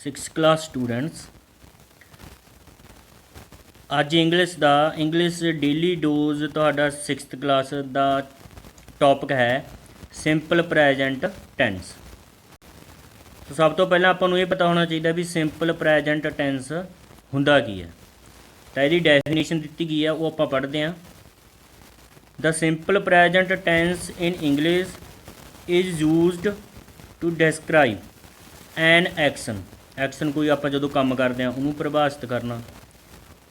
6th class students. ਅੱਜ English daily dose ਤੁਹਾਡਾ 6th class ਦਾ topic ਹੈ ਸਿੰਪਲ ਪ੍ਰੈਜੈਂਟ ਟੈਂਸ। ਸੋ ਸਭ ਤੋਂ ਪਹਿਲਾਂ ਆਪਾਂ ਨੂੰ ਇਹ ਪਤਾ ਹੋਣਾ ਚਾਹੀਦਾ ਵੀ ਸਿੰਪਲ ਪ੍ਰੈਜੈਂਟ ਟੈਂਸ ਹੁੰਦਾ ਕੀ ਹੈ। ਤਾਂ ਇਹਦੀ ਡੈਫੀਨੇਸ਼ਨ ਦਿੱਤੀ ਗਈ ਹੈ, ਉਹ ਆਪਾਂ ਪੜ੍ਹਦੇ ਹਾਂ। The simple present tense in English is used to describe an action ਕੋਈ ਆਪਾਂ ਜਦੋਂ ਕੰਮ ਕਰਦੇ ਹਾਂ ਉਹਨੂੰ ਪਰਿਭਾਸ਼ਿਤ ਕਰਨਾ।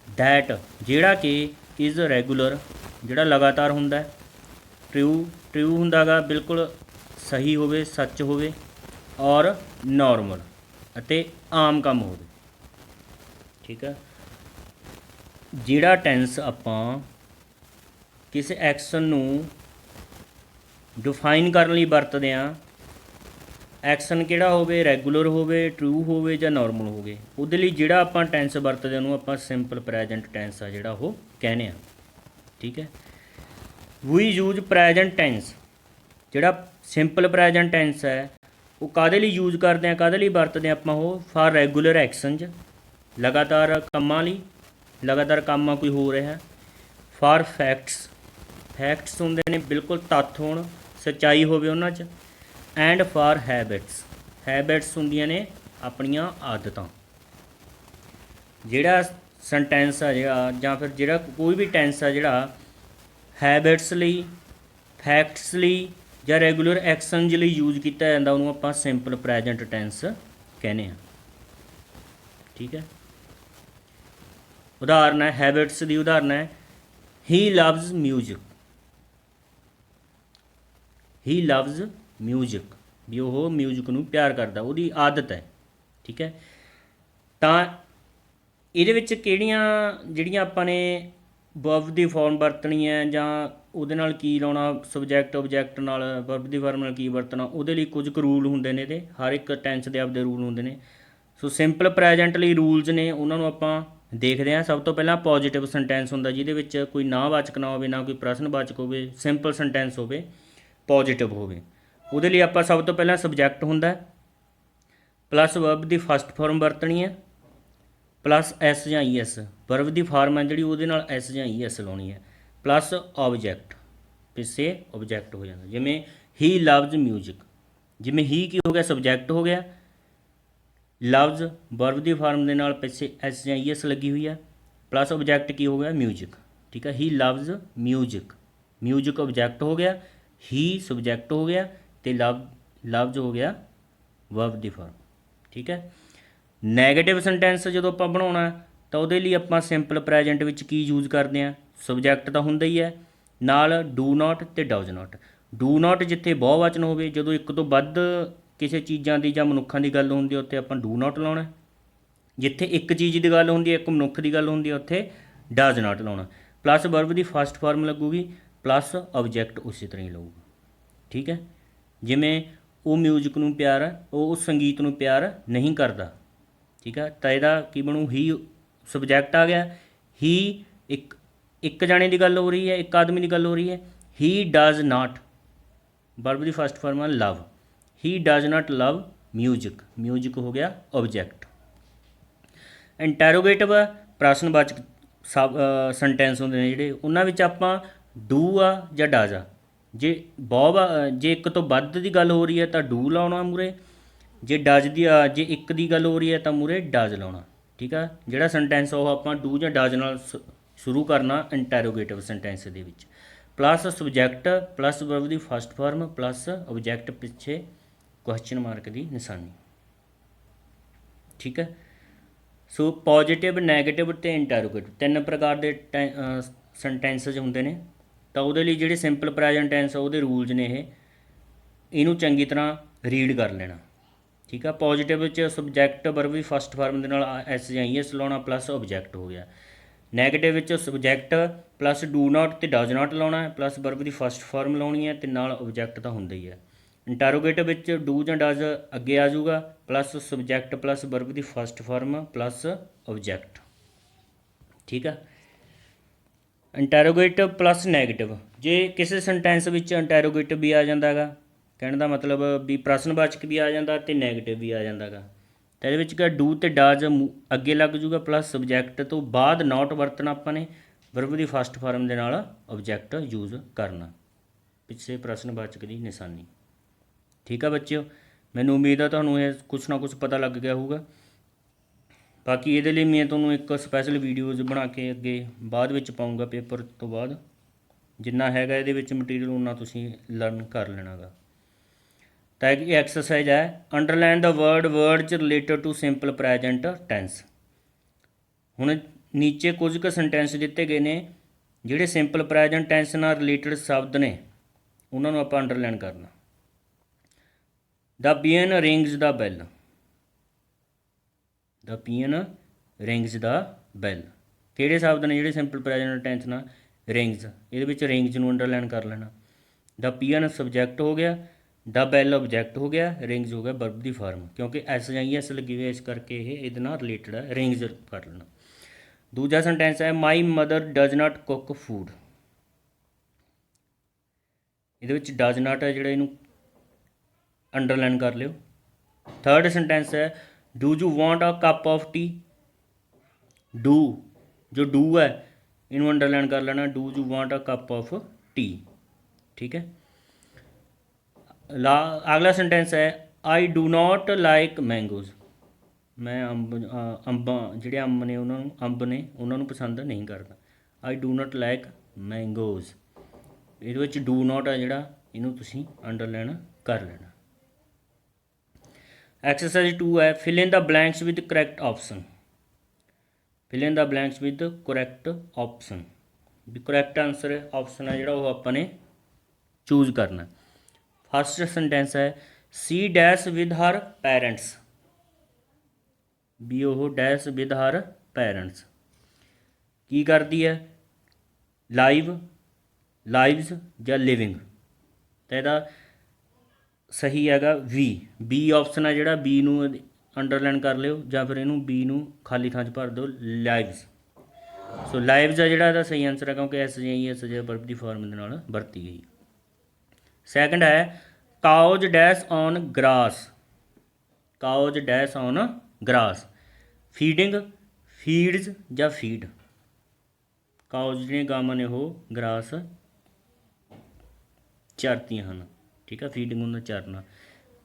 ਡੈਟ ਜਿਹੜਾ ਕਿ ਇਜ਼ ਰੈਗੂਲਰ ਜਿਹੜਾ ਲਗਾਤਾਰ ਹੁੰਦਾ। ਟਰੂ ਹੁੰਦਾ ਗਾ ਬਿਲਕੁਲ ਸਹੀ ਹੋਵੇ, ਸੱਚ ਹੋਵੇ, ਔਰ ਨੋਰਮਲ ਅਤੇ ਆਮ ਕੰਮ ਹੋਵੇ। ਠੀਕ ਹੈ। ਜਿਹੜਾ ਟੈਂਸ ਆਪਾਂ ਕਿਸੇ ਐਕਸ਼ਨ ਨੂੰ ਡਿਫਾਈਨ ਕਰਨ ਲਈ ਵਰਤਦੇ ਹਾਂ, ਐਕਸ਼ਨ ਕਿਹੜਾ ਹੋਵੇ, ਰੈਗੂਲਰ ਹੋਵੇ, ਟਰੂ ਹੋਵੇ ਜਾਂ ਨੋਰਮਲ ਹੋਵੇ, ਉਹਦੇ ਲਈ ਜਿਹੜਾ ਆਪਾਂ ਟੈਂਸ ਵਰਤਦੇ ਉਹਨੂੰ ਆਪਾਂ ਸਿੰਪਲ ਪ੍ਰੈਜੈਂਟ ਟੈਂਸ ਆ ਜਿਹੜਾ ਉਹ ਕਹਿੰਦੇ ਆ। ਠੀਕ ਹੈ। ਵੀ ਯੂਜ਼ ਪ੍ਰੈਜੈਂਟ ਟੈਂਸ, ਜਿਹੜਾ ਸਿੰਪਲ ਪ੍ਰੈਜੈਂਟ ਟੈਂਸ ਹੈ ਉਹ ਕਾਹਦੇ ਲਈ ਯੂਜ਼ ਕਰਦੇ ਹਾਂ, ਕਾਹਦੇ ਲਈ ਵਰਤਦੇ ਆਪਾਂ ਉਹ ਫਾਰ ਰੈਗੂਲਰ ਐਕਸ਼ਨਜ਼ ਲਗਾਤਾਰ ਕੰਮਾਂ ਲਈ, ਲਗਾਤਾਰ ਕੰਮ ਕੋਈ ਹੋ ਰਿਹਾ। ਫਾਰ ਫੈਕਟਸ ਹੁੰਦੇ ਨੇ ਬਿਲਕੁਲ ਤੱਥ ਹੋਣ, ਸੱਚਾਈ ਹੋਵੇ ਉਹਨਾਂ 'ਚ। ਐਂਡ ਫਾਰ ਹੈਬਿਟਸ ਹੁੰਦੀਆਂ ਨੇ ਆਪਣੀਆਂ ਆਦਤਾਂ। ਜਿਹੜਾ ਸੈਂਟੈਂਸ ਆ ਜਿਹੜਾ ਜਾਂ ਫਿਰ ਜਿਹੜਾ ਕੋਈ ਵੀ ਟੈਂਸ ਆ ਜਿਹੜਾ ਹੈਬਿਟਸ ਲਈ, ਫੈਕਟਸ ਲਈ ਜਾਂ ਰੈਗੂਲਰ ਐਕਸ਼ਨਜ਼ ਲਈ ਯੂਜ਼ ਕੀਤਾ ਜਾਂਦਾ ਉਹਨੂੰ ਆਪਾਂ ਸਿੰਪਲ ਪ੍ਰੈਜੈਂਟ ਟੈਂਸ ਕਹਿੰਦੇ ਹਾਂ। ਠੀਕ ਹੈ। ਉਦਾਹਰਨ ਹੈ ਹੈਬਿਟਸ ਦੀ, ਉਦਾਹਰਨ ਹੈ ਹੀ ਲਵਜ਼ ਮਿਊਜ਼ਿਕ ਵੀ ਉਹ ਮਿਊਜ਼ਿਕ ਨੂੰ ਪਿਆਰ ਕਰਦਾ, ਉਹਦੀ ਆਦਤ ਹੈ। ਠੀਕ ਹੈ। ਤਾਂ ਇਹਦੇ ਵਿੱਚ ਕਿਹੜੀਆਂ ਜਿਹੜੀਆਂ ਆਪਾਂ ਨੇ ਵਰਬ ਦੀ ਫਾਰਮ ਵਰਤਣੀ ਹੈ ਜਾਂ ਉਹਦੇ ਨਾਲ ਕੀ ਲਾਉਣਾ, ਸਬਜੈਕਟ ਓਬਜੈਕਟ ਨਾਲ, ਵਰਬ ਦੀ ਫਾਰਮ ਨਾਲ ਕੀ ਵਰਤਣਾ, ਉਹਦੇ ਲਈ ਕੁਝ ਕੁ ਰੂਲ ਹੁੰਦੇ ਨੇ। ਇਹਦੇ ਹਰ ਇੱਕ ਟੈਂਸ ਦੇ ਆਪਦੇ ਰੂਲ ਹੁੰਦੇ ਨੇ। ਸੋ ਸਿੰਪਲ ਪ੍ਰੈਜੈਂਟ ਲਈ ਰੂਲਸ ਨੇ, ਉਹਨਾਂ ਨੂੰ ਆਪਾਂ ਦੇਖਦੇ ਹਾਂ। ਸਭ ਤੋਂ ਪਹਿਲਾਂ ਪੋਜੀਟਿਵ ਸੈਂਟੈਂਸ ਹੁੰਦਾ ਜਿਹਦੇ ਵਿੱਚ ਕੋਈ ਨਾਂਹਵਾਚਕ ਨਾ ਹੋਵੇ, ਨਾ ਕੋਈ ਪ੍ਰਸ਼ਨਵਾਚਕ ਹੋਵੇ, ਸਿੰਪਲ ਸੈਂਟੈਂਸ ਹੋਵੇ, ਪੋਜੀਟਿਵ ਹੋਵੇ। ਉਹਦੇ ਲਈ ਆਪਾਂ ਸਭ ਤੋਂ ਪਹਿਲਾਂ ਸਬਜੈਕਟ ਹੁੰਦਾ ਪਲੱਸ ਵਰਬ ਦੀ ਫਸਟ ਫਾਰਮ ਵਰਤਣੀ ਹੈ ਪਲੱਸ ਐਸ ਜਾਂ ਈ ਐਸ। ਵਰਬ ਦੀ ਫਾਰਮ ਹੈ ਜਿਹੜੀ ਉਹਦੇ ਨਾਲ ਐਸ ਜਾਂ ਈ ਐਸ ਲਾਉਣੀ ਹੈ ਪਲੱਸ ਆਬਜੈਕਟ, ਪਿੱਛੇ ਆਬਜੈਕਟ ਹੋ ਜਾਂਦਾ। ਜਿਵੇਂ ਹੀ ਲਵਜ਼ ਮਿਊਜ਼ਿਕ, ਜਿਵੇਂ ਹੀ ਕੀ ਹੋ ਗਿਆ, ਸਬਜੈਕਟ ਹੋ ਗਿਆ। ਲਵਜ਼ ਵਰਬ ਦੀ ਫਾਰਮ ਦੇ ਨਾਲ ਪਿੱਛੇ ਐਸ ਜਾਂ ਈ ਐਸ ਲੱਗੀ ਹੋਈ ਹੈ ਪਲੱਸ ਆਬਜੈਕਟ ਕੀ ਹੋ ਗਿਆ, ਮਿਊਜ਼ਿਕ। ਠੀਕ ਹੈ। ਹੀ ਲਵਜ਼ ਮਿਊਜ਼ਿਕ ਆਬਜੈਕਟ ਹੋ ਗਿਆ, ਹੀ ਸਬਜੈਕਟ ਹੋ ਗਿਆ ਅਤੇ ਲਵਜ਼ ਹੋ ਗਿਆ ਵਰਬ ਦੀ ਫਾਰਮ। ਠੀਕ ਹੈ। ਨੈਗੇਟਿਵ ਸੈਂਟੈਂਸ ਜਦੋਂ ਆਪਾਂ ਬਣਾਉਣਾ ਤਾਂ ਉਹਦੇ ਲਈ ਆਪਾਂ ਸਿੰਪਲ ਪ੍ਰੈਜੈਂਟ ਵਿੱਚ ਕੀ ਯੂਜ਼ ਕਰਦੇ ਹਾਂ, ਸਬਜੈਕਟ ਤਾਂ ਹੁੰਦਾ ਹੀ ਹੈ, ਨਾਲ ਡੂ ਨਾਟ ਅਤੇ ਡਜ਼ ਨਾਟ। ਡੂ ਨਾਟ ਜਿੱਥੇ ਬਹੁਵਚਨ ਹੋਵੇ, ਜਦੋਂ ਇੱਕ ਤੋਂ ਵੱਧ ਕਿਸੇ ਚੀਜ਼ਾਂ ਦੀ ਜਾਂ ਮਨੁੱਖਾਂ ਦੀ ਗੱਲ ਹੁੰਦੀ ਹੈ ਉੱਥੇ ਆਪਾਂ ਡੂ ਨਾਟ ਲਾਉਣਾ। ਜਿੱਥੇ ਇੱਕ ਚੀਜ਼ ਦੀ ਗੱਲ ਹੁੰਦੀ ਹੈ, ਇੱਕ ਮਨੁੱਖ ਦੀ ਗੱਲ ਹੁੰਦੀ ਹੈ, ਉੱਥੇ ਡਜ਼ ਨਾਟ ਲਾਉਣਾ। ਪਲੱਸ ਵਰਬ ਦੀ ਫਸਟ ਫਾਰਮ ਲੱਗੂਗੀ ਪਲੱਸ ਆਬਜੈਕਟ ਉਸੇ ਤਰ੍ਹਾਂ ਹੀ ਲਊਗਾ। ਠੀਕ ਹੈ। ਜਿਵੇਂ ਉਹ ਮਿਊਜ਼ਿਕ ਨੂੰ ਪਿਆਰ, ਉਹ ਸੰਗੀਤ ਨੂੰ ਪਿਆਰ ਨਹੀਂ ਕਰਦਾ। ਠੀਕ ਹੈ। ਤਾਂ ਇਹਦਾ ਕੀ ਬਣੂ, ਹੀ ਸਬਜੈਕਟ ਆ ਗਿਆ। ਹੀ ਇੱਕ ਜਾਣੇ ਦੀ ਗੱਲ ਹੋ ਰਹੀ ਹੈ, ਇੱਕ ਆਦਮੀ ਦੀ ਗੱਲ ਹੋ ਰਹੀ ਹੈ। ਹੀ does not, verb the first farm ਹੈ ਲਵ। ਹੀ ਡਜ਼ ਨਾਟ ਲਵ ਮਿਊਜ਼ਿਕ ਹੋ ਗਿਆ ਆਬਜੈਕਟ। ਇੰਟੈਰੋਗੇਟਿਵ ਪ੍ਰਸ਼ਨਵਾਚਕ ਸੈਂਟੈਂਸ ਹੁੰਦੇ ਨੇ ਜਿਹੜੇ, ਉਹਨਾਂ ਵਿੱਚ ਆਪਾਂ ਡੂ ਆ ਜਾਂ ਡਜ਼ ਆ। ਜੇ ਜੇ ਇੱਕ ਤੋਂ ਵੱਧ ਦੀ ਗੱਲ ਹੋ ਰਹੀ ਹੈ ਤਾਂ ਡੂ ਲਾਉਣਾ ਮੂਹਰੇ, ਜੇ ਇੱਕ ਦੀ ਗੱਲ ਹੋ ਰਹੀ ਹੈ ਤਾਂ ਮੂਹਰੇ ਡਜ਼ ਲਾਉਣਾ। ਠੀਕ ਆ। ਜਿਹੜਾ ਸੈਂਟੈਂਸ ਉਹ ਆਪਾਂ ਡੂ ਜਾਂ ਡਜ਼ ਨਾਲ ਸ਼ੁਰੂ ਕਰਨਾ ਇੰਟੈਰੋਗੇਟਿਵ ਸੈਂਟੈਂਸ ਦੇ ਵਿੱਚ। ਪਲੱਸ ਸਬਜੈਕਟ ਪਲੱਸ ਵਰਬ ਦੀ ਫਸਟ ਫਾਰਮ ਪਲੱਸ ਆਬਜੈਕਟ ਪਿੱਛੇ ਕੁਐਸਚਨ ਮਾਰਕ ਦੀ ਨਿਸ਼ਾਨੀ। ਠੀਕ ਹੈ। ਸੋ ਪੋਜੀਟਿਵ, ਨੈਗੇਟਿਵ ਅਤੇ ਇੰਟੈਰੋਗੇਟਿਵ ਤਿੰਨ ਪ੍ਰਕਾਰ ਦੇ ਸੈਂਟੈਂਸਸ ਹੁੰਦੇ ਨੇ। ਤਾਂ ਉਹਦੇ ਲਈ ਜਿਹੜੇ ਸਿੰਪਲ ਪ੍ਰੈਜੈਂਟ ਟੈਂਸ ਆ ਉਹਦੇ ਰੂਲਸ ਨੇ ਇਹਨੂੰ ਚੰਗੀ ਤਰ੍ਹਾਂ ਰੀਡ ਕਰ ਲੈਣਾ। ਠੀਕ ਆ। ਪੋਜੀਟਿਵ ਵਿੱਚ ਸਬਜੈਕਟ ਵਰਬ ਦੀ ਫਸਟ ਫਾਰਮ ਦੇ ਨਾਲ ਐਸ ਜਾਂ ਈ ਐਸ ਲਾਉਣਾ ਪਲੱਸ ਆਬਜੈਕਟ ਹੋ ਗਿਆ। ਨੈਗੇਟਿਵ ਵਿੱਚ ਸਬਜੈਕਟ ਪਲੱਸ ਡੂ ਨਾਟ ਅਤੇ ਡਜ਼ ਨਾਟ ਲਾਉਣਾ ਪਲੱਸ ਵਰਬ ਦੀ ਫਸਟ ਫਾਰਮ ਲਾਉਣੀ ਹੈ ਅਤੇ ਨਾਲ ਆਬਜੈਕਟ ਤਾਂ ਹੁੰਦਾ ਹੀ ਹੈ। ਇੰਟੈਰੋਗੇਟਿਵ ਵਿੱਚ ਡੂ ਜਾਂ ਡਜ਼ ਅੱਗੇ ਆ ਜਾਊਗਾ ਪਲੱਸ ਸਬਜੈਕਟ ਪਲੱਸ ਵਰਬ ਦੀ ਫਸਟ ਫਾਰਮ ਪਲੱਸ ਆਬਜੈਕਟ। ਠੀਕ ਆ। ਇੰਟੈਰੋਗੇਟਿਵ ਪਲੱਸ ਨੈਗੇਟਿਵ, ਜੇ ਕਿਸੇ ਸੈਂਟੈਂਸ ਵਿੱਚ ਇੰਟੈਰੋਗੇਟਿਵ ਵੀ ਆ ਜਾਂਦਾ ਗਾ, ਕਹਿਣ ਦਾ ਮਤਲਬ ਵੀ ਪ੍ਰਸ਼ਨਵਾਚਕ ਵੀ ਆ ਜਾਂਦਾ ਅਤੇ ਨੈਗੇਟਿਵ ਵੀ ਆ ਜਾਂਦਾ ਗਾ। ਤਾਂ ਇਹਦੇ ਵਿੱਚ ਕਿਆ ਡੂ ਅਤੇ ਡਾਜ਼ ਅੱਗੇ ਲੱਗ ਜੂਗਾ ਪਲੱਸ ਸਬਜੈਕਟ ਤੋਂ ਬਾਅਦ ਨਾਟ ਵਰਤਣਾ ਆਪਾਂ ਨੇ, ਵਰਬ ਦੀ ਫਸਟ ਫਾਰਮ ਦੇ ਨਾਲ ਆਬਜੈਕਟ ਯੂਜ਼ ਕਰਨਾ, ਪਿੱਛੇ ਪ੍ਰਸ਼ਨ ਵਾਚਕ ਦੀ ਨਿਸ਼ਾਨੀ। ਠੀਕ ਆ ਬੱਚਿਓ, ਮੈਨੂੰ ਉਮੀਦ ਆ ਤੁਹਾਨੂੰ ਇਹ ਕੁਛ ਨਾ ਕੁਛ ਪਤਾ ਲੱਗ ਗਿਆ ਹੋਊਗਾ। ਬਾਕੀ ਇਹਦੇ ਲਈ ਮੈਂ ਤੁਹਾਨੂੰ ਇੱਕ ਸਪੈਸ਼ਲ ਵੀਡੀਓਜ਼ ਬਣਾ ਕੇ ਅੱਗੇ ਬਾਅਦ ਵਿੱਚ ਪਾਊਂਗਾ ਪੇਪਰ ਤੋਂ ਬਾਅਦ, ਜਿੰਨਾ ਹੈਗਾ ਇਹਦੇ ਵਿੱਚ ਮਟੀਰੀਅਲ ਉਨਾ ਤੁਸੀਂ ਲਰਨ ਕਰ ਲੈਣਾ ਗਾ। ਤਾਂ ਇਹ ਐਕਸਰਸਾਈਜ਼ ਹੈ, underline the words related to simple present tense. ਹੁਣ ਨੀਚੇ ਕੁਝ ਕੁ ਸੈਂਟੈਂਸ ਦਿੱਤੇ ਗਏ ਨੇ ਜਿਹੜੇ ਸਿੰਪਲ ਪ੍ਰੈਜੈਂਟ ਟੈਂਸ ਨਾਲ ਰਿਲੇਟਡ ਸ਼ਬਦ ਨੇ, ਉਹਨਾਂ ਨੂੰ ਆਪਾਂ ਅੰਡਰਲਾਈਨ ਕਰਨਾ। The peon rings the bell, the peon rings the bell, ਕਿਹੜੇ ਸ਼ਬਦ ਨੇ ਜਿਹੜੇ ਸਿੰਪਲ ਪ੍ਰੈਜੈਂਟ ਟੈਂਸ ਨਾਲ ਰਿੰਗਸ, ਇਹਦੇ ਵਿੱਚ ਰਿੰਗਸ ਨੂੰ ਅੰਡਰਲਾਈਨ ਕਰ ਲੈਣਾ। ਦ ਪੀਅਨ ਸਬਜੈਕਟ ਹੋ ਗਿਆ, ਦ ਬੈਲ ਆਬਜੈਕਟ ਹੋ ਗਿਆ, ਰਿੰਗਸ ਹੋ ਗਿਆ ਵਰਬ ਦੀ ਫਾਰਮ, ਕਿਉਂਕਿ ਐਸ ਜਾਂ ਐਸ ਲੱਗੀ ਹੋਈ ਇਸ ਕਰਕੇ ਇਹ ਇਹਦੇ ਨਾਲ ਰਿਲੇਟਡ ਹੈ, ਰਿੰਗਸ ਕਰ ਲੈਣਾ। ਦੂਜਾ ਸੈਂਟੈਂਸ ਹੈ my mother does not cook food, ਇਹਦੇ ਵਿੱਚ ਡਜ਼ ਨਾਟ ਹੈ ਜਿਹੜਾ, ਇਹਨੂੰ ਅੰਡਰਲਾਈਨ ਕਰ ਲਿਓ। ਥਰਡ ਸੈਂਟੈਂਸ ਹੈ do you want a cup of tea, do ਜੋ ਡੂ ਹੈ ਇਹਨੂੰ ਅੰਡਰਲਾਈਨ ਕਰ ਲੈਣਾ, do you want a cup of tea. ਠੀਕ ਹੈ, ਅਗਲਾ ਸੈਂਟੈਂਸ ਹੈ ਆਈ ਡੂ ਨਾਟ ਲਾਈਕ ਮੈਂਗੋਜ਼, ਮੈਂ ਅੰਬਾਂ ਜਿਹੜੇ ਅੰਬ ਨੇ ਉਹਨਾਂ ਨੂੰ ਪਸੰਦ ਨਹੀਂ ਕਰਦਾ। ਆਈ ਡੂ ਨਾਟ ਲਾਈਕ ਮੈਂਗੋਜ਼, ਇਹਦੇ ਵਿੱਚ ਡੂ ਨਾਟ ਹੈ ਜਿਹੜਾ, ਇਹਨੂੰ ਤੁਸੀਂ ਅੰਡਰਲਾਈਨ ਕਰ ਲੈਣਾ। ਐਕਸਰਸਾਈਜ਼ 2 ਹੈ fill in the blanks with correct option, fill in the blanks with correct option, ਵੀ ਕਰੈਕਟ ਆਨਸਰ ਆਪਸ਼ਨ ਹੈ ਜਿਹੜਾ ਉਹ ਆਪਾਂ ਨੇ ਚੂਜ਼ ਕਰਨਾ। ਫਸਟ ਸੈਂਟੈਂਸ ਹੈ ਸੀ ਡੈਸ਼ ਵਿਦ ਹਰ ਪੈਰੈਂਟਸ, ਵੀ ਉਹ ਡੈਸ਼ ਵਿਦ ਹਰ ਪੈਰੈਂਟਸ ਕੀ ਕਰਦੀ ਹੈ, ਲਾਈਵਸ ਜਾਂ ਲਿਵਿੰਗ, ਤਾਂ ਇਹਦਾ ਸਹੀ ਹੈਗਾ ਬੀ ਆਪਸ਼ਨ ਹੈ ਜਿਹੜਾ, ਬੀ ਨੂੰ ਅੰਡਰਲਾਈਨ ਕਰ ਲਿਓ ਜਾਂ ਫਿਰ ਇਹਨੂੰ ਬੀ ਨੂੰ ਖਾਲੀ ਥਾਂ 'ਚ ਭਰ ਦਿਓ, ਲਾਈਵਸ। ਸੋ ਲਾਈਵਸ ਆ ਜਿਹੜਾ ਇਹਦਾ ਸਹੀ ਆਨਸਰ ਹੈ, ਕਿਉਂਕਿ ਐਸ ਜੇ ਵਰਬ ਦੀ ਫਾਰਮ ਦੇ ਨਾਲ ਵਰਤੀ ਗਈ। ਸੈਕਿੰਡ ਹੈ cows dash on grass, cows dash on grass, feeding, feeds ਜਾਂ ਫੀਡ, ਕਾਉਜ ਜਿਹੜੀਆਂ ਗਾਵਾਂ ਨੇ ਉਹ ਗਰਾਸ ਚਰਦੀਆਂ ਹਨ। ਠੀਕ ਹੈ, ਫੀਡਿੰਗ ਹੁੰਦਾ ਚਰਨਾ,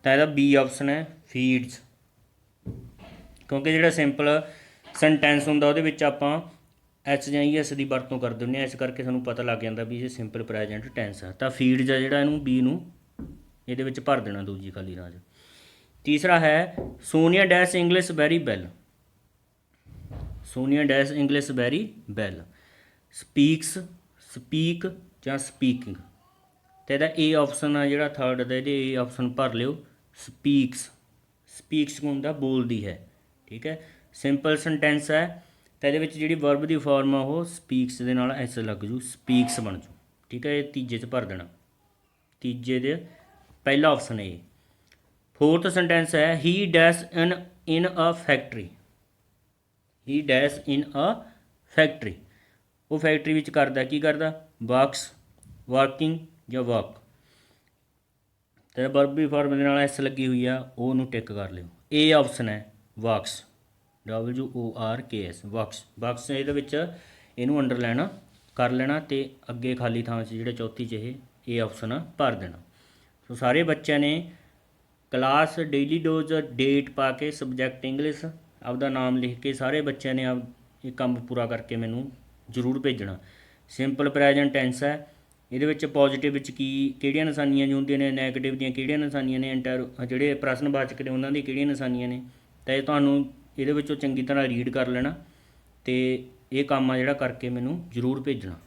ਤਾਂ ਇਹਦਾ ਬੀ ਆਪਸ਼ਨ ਹੈ ਫੀਡਸ, ਕਿਉਂਕਿ ਜਿਹੜਾ ਸਿੰਪਲ ਸੈਂਟੈਂਸ ਹੁੰਦਾ ਉਹਦੇ ਵਿੱਚ ਆਪਾਂ ਐਚ ਜਾਂ ਐਸ ਦੀ ਵਰਤੋਂ ਕਰ ਦਿੰਦੇ ਹਾਂ, ਇਸ ਕਰਕੇ ਸਾਨੂੰ ਪਤਾ ਲੱਗ ਜਾਂਦਾ ਵੀ ਇਹ ਸਿੰਪਲ ਪ੍ਰੈਜੈਂਟ ਟੈਂਸ ਆ। ਤਾਂ ਫੀਡਸ ਆ ਜਿਹੜਾ, ਇਹਨੂੰ ਬੀ ਨੂੰ ਇਹਦੇ ਵਿੱਚ ਭਰ ਦੇਣਾ ਦੂਜੀ ਖਾਲੀ ਥਾਂ 'ਚ। ਤੀਸਰਾ ਹੈ Sonia dash English very well, Sonia dash English very well, speak ਜਾਂ ਸਪੀਕਿੰਗ, ਅਤੇ ਇਹਦਾ ਏ ਆਪਸ਼ਨ ਆ ਜਿਹੜਾ ਥਰਡ ਦਾ, ਇਹਦੇ ਏ ਆਪਸ਼ਨ ਭਰ ਲਿਓ, ਸਪੀਕਸ ਹੁੰਦਾ ਬੋਲਦੀ ਹੈ। ਠੀਕ ਹੈ, ਸਿੰਪਲ ਸੈਂਟੈਂਸ ਹੈ ਤਾਂ ਇਹਦੇ ਵਿੱਚ ਜਿਹੜੀ ਵਰਬ ਦੀ ਫਾਰਮ ਆ ਉਹ ਸਪੀਕਸ ਦੇ ਨਾਲ ਐਸ ਲੱਗ ਜੂ, ਸਪੀਕਸ ਬਣ ਜੂ। ਠੀਕ ਹੈ, ਇਹ ਤੀਜੇ 'ਚ ਭਰ ਦੇਣਾ, ਤੀਜੇ ਦੇ ਪਹਿਲਾ ਆਪਸ਼ਨ ਹੈ ਇਹ। ਫੋਰਥ ਸੈਂਟੈਂਸ ਹੈ ਹੀ ਡੈਸ਼ ਇਨ ਅ ਫੈਕਟਰੀ, ਹੀ ਡੈਸ਼ ਇਨ ਅ ਫੈਕਟਰੀ, ਉਹ ਫੈਕਟਰੀ ਵਿੱਚ ਕਰਦਾ ਕੀ ਕਰਦਾ, ਵਰਕਿੰਗ ਜਾਂ ਵਰਕ, ਅਤੇ ਵਰਬ ਦੀ ਫਾਰਮ ਦੇ ਨਾਲ ਐਸ ਲੱਗੀ ਹੋਈ ਆ, ਉਹਨੂੰ ਟਿਕ ਕਰ ਲਿਓ। ਏ ਆਪਸ਼ਨ ਹੈ ਵਰਕਸ, WORKS, ਵਰਕਸ ਇਹਦੇ ਵਿੱਚ ਇਹਨੂੰ ਅੰਡਰਲਾਈਨ ਕਰ ਲੈਣਾ ਅਤੇ ਅੱਗੇ ਖਾਲੀ ਥਾਂ 'ਚ ਜਿਹੜਾ ਚੌਥੀ 'ਚ ਇਹ ਏ ਆਪਸ਼ਨ ਭਰ ਦੇਣਾ। ਸੋ ਸਾਰੇ ਬੱਚਿਆਂ ਨੇ ਕਲਾਸ ਡੇਲੀ ਡੋਜ਼ ਡੇਟ ਪਾ ਕੇ ਸਬਜੈਕਟ ਇੰਗਲਿਸ਼ ਆਪਦਾ ਨਾਮ ਲਿਖ ਕੇ ਸਾਰੇ ਬੱਚਿਆਂ ਨੇ ਇਹ ਕੰਮ ਪੂਰਾ ਕਰਕੇ ਮੈਨੂੰ ਜ਼ਰੂਰ ਭੇਜਣਾ। ਸਿੰਪਲ ਪ੍ਰੈਜੈਂਟ ਟੈਂਸ ਹੈ, ਇਹਦੇ ਵਿੱਚ ਪੋਜ਼ੀਟਿਵ ਵਿੱਚ ਕਿਹੜੀਆਂ ਨਿਸ਼ਾਨੀਆਂ ਜੋ ਹੁੰਦੀਆਂ ਨੇ, ਨੈਗੇਟਿਵ ਦੀਆਂ ਕਿਹੜੀਆਂ ਨਿਸ਼ਾਨੀਆਂ ਨੇ, ਜਿਹੜੇ ਪ੍ਰਸ਼ਨ ਵਾਚਕ ਨੇ ਉਹਨਾਂ ਦੀ ਕਿਹੜੀਆਂ ਨਿਸ਼ਾਨੀਆਂ ਨੇ, ਤਾਂ ਇਹ ਤੁਹਾਨੂੰ ਇਹਦੇ ਵਿੱਚੋਂ ਚੰਗੀ ਤਰ੍ਹਾਂ ਰੀਡ ਕਰ ਲੈਣਾ ਅਤੇ ਇਹ ਕੰਮ ਆ ਜਿਹੜਾ ਕਰਕੇ ਮੈਨੂੰ ਜ਼ਰੂਰ ਭੇਜਣਾ।